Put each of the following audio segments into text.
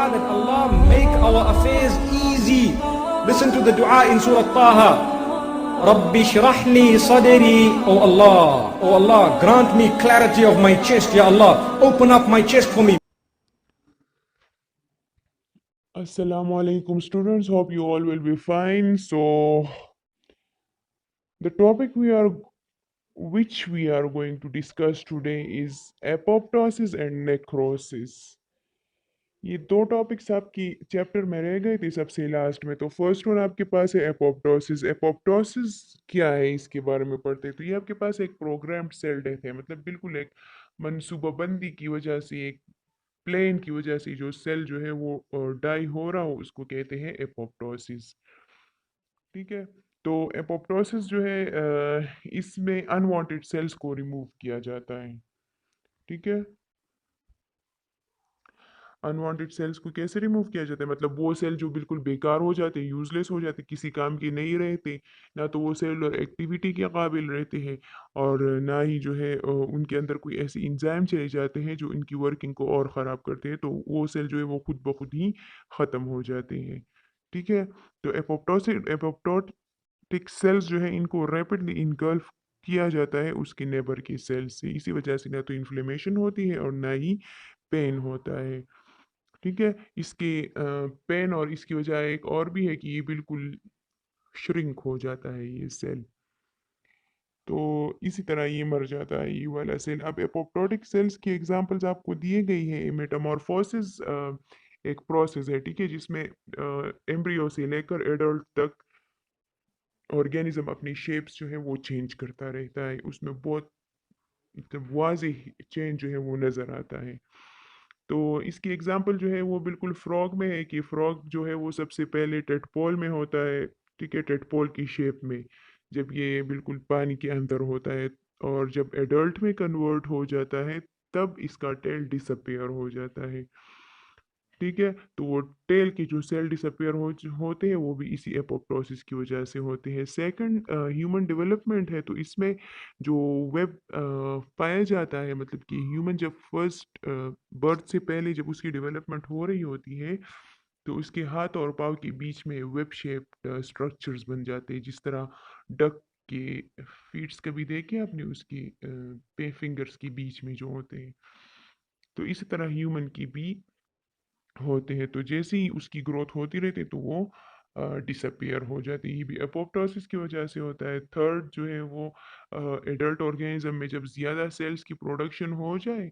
dua that Allah make our affairs easy. Listen to the dua in Surah Taha. Rabbi shrah li sadri. Oh Allah, grant me clarity of my chest, Ya Allah. Open up my chest for me. Assalamu alaikum students, hope you all will be fine. So the topic which we are going to discuss today is apoptosis and necrosis. ये दो topics आपकी chapter में रह गए थे सबसे last में। तो फर्स्ट वन आपके पास है एपोप्टोसिस। एपोप्टोसिस क्या है इसके बारे में पढ़ते हैं। तो ये आपके पास एक प्रोग्राम्ड सेल डेथ है, मतलब बिल्कुल एक मनसूबाबंदी की वजह से, एक प्लेन की वजह से जो सेल जो है वो डाई हो रहा हो उसको कहते हैं एपोप्टोसिस। ठीक है। तो एपोप्टोसिस जो है इसमें अनवांटेड सेल्स को रिमूव किया जाता है। ठीक है। अनवांटेड सेल्स को कैसे रिमूव किया जाता है, मतलब वो सेल जो बिल्कुल बेकार हो जाते हैं, यूजलेस हो जाते हैं, किसी काम के नहीं रहते, ना तो वो सेलुलर एक्टिविटी के काबिल रहते हैं और ना ही जो है उनके अंदर कोई ऐसे इंजाइम चले जाते हैं जो इनकी वर्किंग को और ख़राब करते हैं। तो वो सेल जो है वो खुद ब खुद ही ख़त्म हो जाते हैं। ठीक है। तो एपोप्टोटिक सेल्स जो है इनको रैपिडली इनगल्फ किया जाता है उसके नेबर के सेल से। इसी वजह से ना तो इन्फ्लेमेशन होती है और ना ही पेन होता है। ठीक है। इसके पेन और इसकी वजह एक और भी है कि ये बिल्कुल श्रिंक हो जाता है ये सेल। तो इसी तरह ये मर जाता है ये वाला सेल। अब एपोप्टोटिक सेल्स की एग्जांपल्स आपको दिए गई है। मेटामॉर्फोसिस एक प्रोसेस है, ठीक है, जिसमें एम्ब्रियो से लेकर एडल्ट तक ऑर्गेनिज्म अपनी शेप्स जो है वो चेंज करता रहता है। उसमें बहुत मतलब वाज़ेह चेंज जो है वो नज़र आता है। तो इसकी एग्जांपल जो है वो बिल्कुल फ्रॉग में है कि फ्रॉग जो है वो सबसे पहले टेडपोल में होता है। ठीक है, टेडपोल की शेप में जब ये बिल्कुल पानी के अंदर होता है, और जब एडल्ट में कन्वर्ट हो जाता है तब इसका टेल डिसअपियर हो जाता है। ठीक है। तो वो टेल के जो सेल डिसअपियर होते हैं वो भी इसी एपोप्टोसिस की वजह से होते हैं। सेकंड ह्यूमन डेवलपमेंट है, तो इसमें जो वेब पाया जाता है, मतलब कि ह्यूमन जब फर्स्ट बर्थ से पहले जब उसकी डेवलपमेंट हो रही होती है तो उसके हाथ और पाँव के बीच में वेब शेप्ड स्ट्रक्चर्स बन जाते हैं, जिस तरह डक के फीट्स कभी देखे आपने, उसकी पे फिंगर्स के बीच में जो होते हैं। तो इसी तरह ह्यूमन की भी होते हैं। तो जैसे ही उसकी ग्रोथ होती रहती है तो वो डिसअपियर हो जाती है। ये भी अपोप्टोसिस की वजह से होता है। थर्ड जो है वो एडल्ट ऑर्गेनिज्म में जब ज़्यादा सेल्स की प्रोडक्शन हो जाए,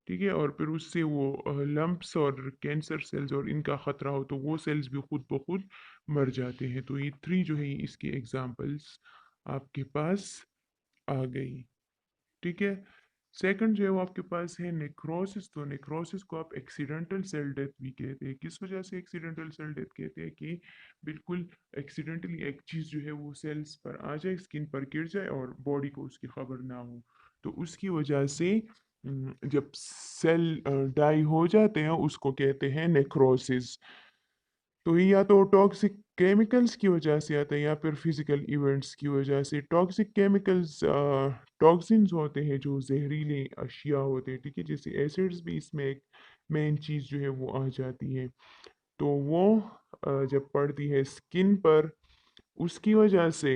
ठीक है, और फिर उससे वो लंप्स और कैंसर सेल्स और इनका ख़तरा हो तो वो सेल्स भी खुद ब खुद मर जाते हैं। तो ये थ्री जो है इसके एग्जांपल्स आपके पास आ गई। ठीक है। सेकंड जो है वो आपके पास है नेक्रोसिस। तो नेक्रोसिस को आप एक्सीडेंटल सेल डेथ भी कहते हैं। किस वजह से एक्सीडेंटल सेल डेथ कहते हैं कि बिल्कुल एक्सीडेंटली एक चीज़ जो है वो सेल्स पर आ जाए, स्किन पर गिर जाए और बॉडी को उसकी खबर ना हो। तो उसकी वजह से जब सेल डाई हो जाते हैं उसको कहते हैं नेक्रोसिस। तो ये या तो टॉक्सिक केमिकल्स की वजह से आता है या फिर फिजिकल इवेंट्स की वजह से। टॉक्सिक केमिकल्स टॉक्सिन्स होते हैं जो जहरीले अशिया होते हैं, ठीक है, जैसे एसिड्स भी इसमें एक मेन चीज़ जो है वो आ जाती है। तो वो जब पड़ती है स्किन पर उसकी वजह से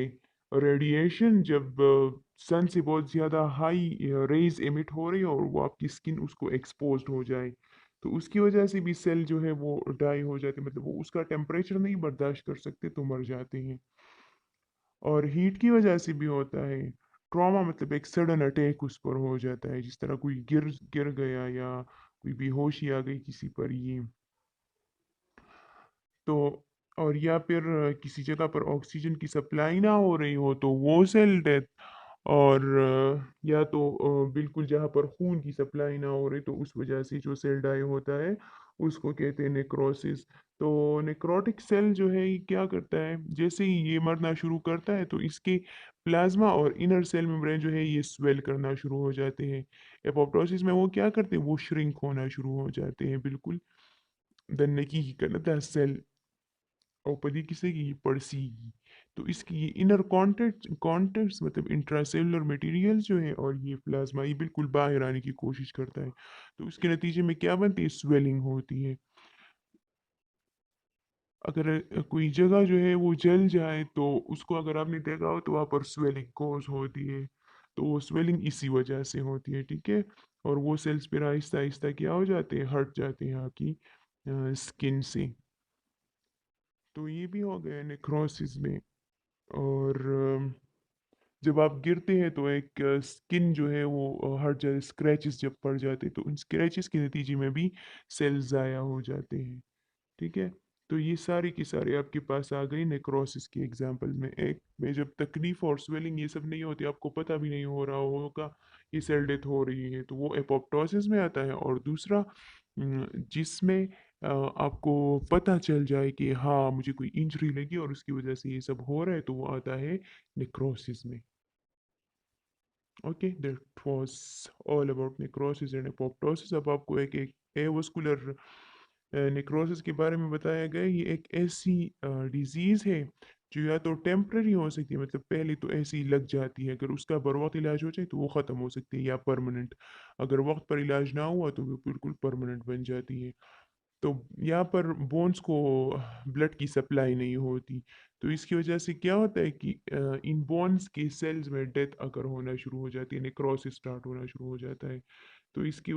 रेडिएशन, जब सन से बहुत ज़्यादा हाई रेज एमिट हो रही है और वो आपकी स्किन उसको एक्सपोज्ड हो जाए तो उसकी वजह से भी सेल जो है वो डाई हो जाते हैं, मतलब वो उसका टेम्परेचर नहीं बर्दाश्त कर सकते तो मर जाते हैं। और हीट की वजह से भी होता है। ट्रॉमा मतलब एक सडन अटैक उस पर हो जाता है, जिस तरह कोई गिर गिर गया या कोई बेहोशी आ गई किसी पर ये। तो और या फिर किसी जगह पर ऑक्सीजन की सप्लाई ना हो रही हो तो वो सेल डेथ। और या तो बिल्कुल जहाँ पर खून की सप्लाई ना हो रही तो उस वजह से जो सेल डाई होता है उसको कहते हैं नेक्रोसिस। तो नेक्रोटिक सेल जो है ये क्या करता है, जैसे ही ये मरना शुरू करता है तो इसके प्लाज्मा और इनर सेल मेम्ब्रेन जो है ये स्वेल करना शुरू हो जाते हैं। एपोप्टोसिस में वो क्या करते हैं, वो श्रिंक होना शुरू हो जाते हैं बिल्कुल। दन्नकी ही करता सेल औपदी किसे की पड़सीगी। तो इसकी ये इनर कॉन्टेक्ट्स मतलब इंट्रासेलुलर मटेरियल जो है और ये प्लाज्मा ये बिल्कुल बाहर आने की कोशिश करता है। तो उसके नतीजे में क्या बनती है, स्वेलिंग होती है। अगर कोई जगह जो है वो जल जाए तो उसको अगर आपने देखा हो तो वहाँ पर स्वेलिंग कॉज होती है। तो वो स्वेलिंग इसी वजह से होती है, ठीक है। और वो सेल्स फिर आहिस्ता आहिस्ता क्या हो जाते हैं, हट जाते हैं आपकी स्किन से। तो ये भी हो गया नेक्रोसिस में। और जब आप गिरते हैं तो एक स्किन जो है वो हट जाए, स्क्रैचेस जब पड़ जाते हैं तो उन स्क्रैचेस के नतीजे में भी सेल्स ज़ाया हो जाते हैं, ठीक है। तो ये सारी की सारी आपके पास आ गई नेक्रोसिस की एग्जांपल में जब तकलीफ और स्वेलिंग ये सब नहीं होती, आपको पता भी नहीं हो रहा होगा ये सेल डेथ हो रही है, तो वो एपोप्टोसिस में आता है। और दूसरा जिसमें आपको पता चल जाए कि हाँ मुझे कोई इंजरी लगी और उसकी वजह से ये सब हो रहा है, तो वो आता है नेक्रोसिस में। Okay, that was all about necrosis and apoptosis. अब आपको एक एक एवस्कुलर नेक्रोसिस के बारे में बताया गया। ये एक ऐसी डिजीज़ है जो या तो टेम्पररी हो सकती है, मतलब पहले तो ऐसी ही लग जाती है, अगर उसका बर वक्त इलाज हो जाए तो वो ख़त्म हो सकती है, या परमानेंट अगर वक्त पर इलाज ना हुआ तो वो बिल्कुल परमानेंट बन जाती है। तो यहाँ पर बोन्स को ब्लड की सप्लाई नहीं होती, तो इसकी वजह से क्या होता है कि इन बोन्स के सेल्स में डेथ अगर होना शुरू हो जाती है, नेक्रोसिस स्टार्ट होना शुरू हो जाता है। तो इसके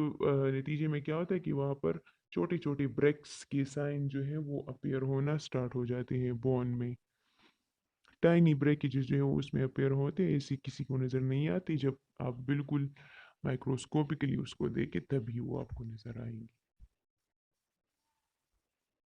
नतीजे में क्या होता है कि वहाँ पर छोटे छोटे ब्रेक्स के साइन जो है वो अपीयर होना स्टार्ट हो जाते हैं बोन में। टाइनी ब्रेकेजेस जो है वो उसमें अपीयर होते हैं, ऐसी किसी को नज़र नहीं आती, जब आप बिल्कुल माइक्रोस्कोपिकली उसको देखें तभी वो आपको नज़र आएंगे।